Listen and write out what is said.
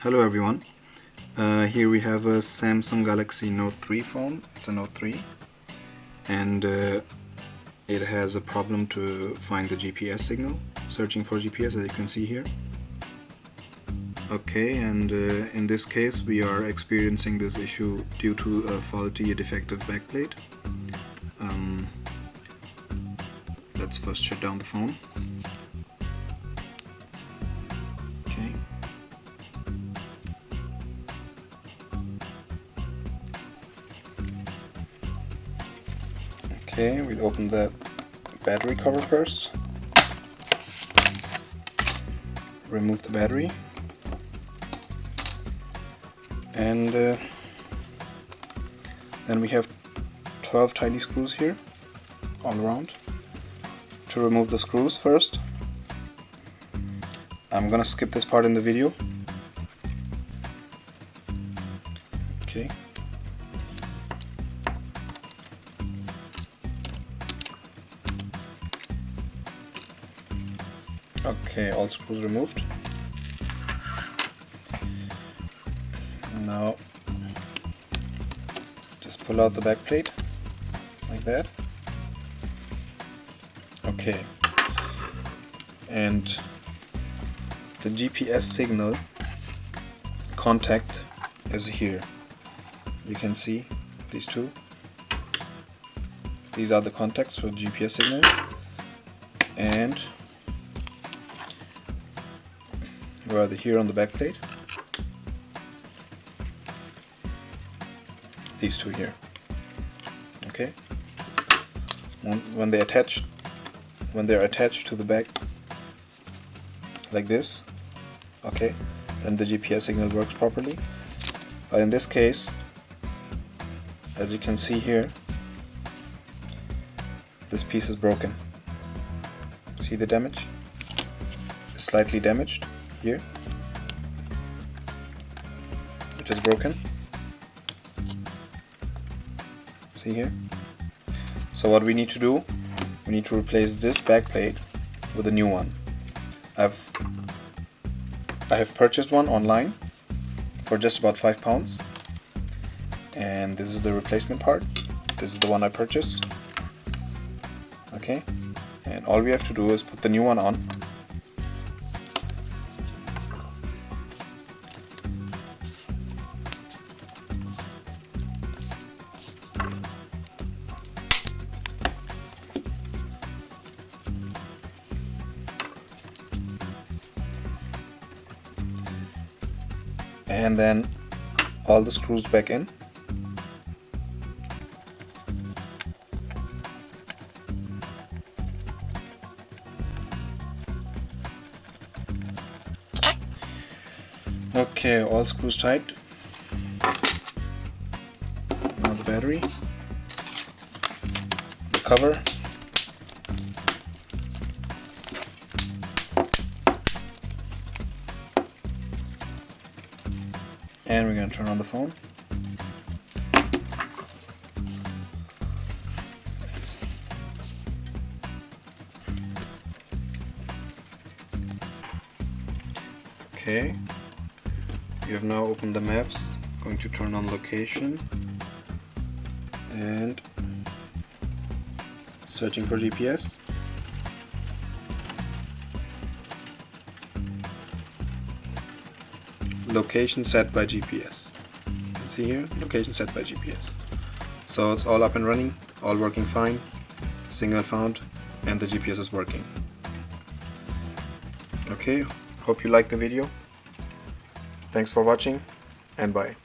Hello everyone. Here we have a Samsung Galaxy Note 3 phone. It's a Note 3 and it has a problem to find the GPS signal, searching for GPS, as you can see here. Okay, and in this case we are experiencing this issue due to a faulty, defective backplate. Let's first shut down the phone. Okay, we'll open the battery cover first. Remove the battery. And then we have 12 tiny screws here, all around. To remove the screws first, I'm gonna skip this part in the video. Okay. Okay, all screws removed. Now just pull out the back plate like that. Okay, and the GPS signal contact is here. You can see these two. These are the contacts for GPS signal, and rather here on the back plate, these two here. Okay, when they're attached to the back like this, okay, then the GPS signal works properly. But in this case, as you can see here, this piece is broken. See the damage? It's slightly damaged here. It is broken. See here? So what we need to do, we need to replace this back plate with a new one. I have purchased one online for just about £5, and this is the replacement part. This is the one I purchased. Okay, and all we have to do is put the new one on. And then all the screws back in. Okay, all screws tight. Now the battery, the cover, and we're going to turn on the phone. Okay, you have now opened the maps. Going to turn on location and searching for GPS. Location set by GPS. You can see here, location set by GPS. So it's all up and running, all working fine, signal found, and the GPS is working. Okay, hope you liked the video. Thanks for watching, and bye.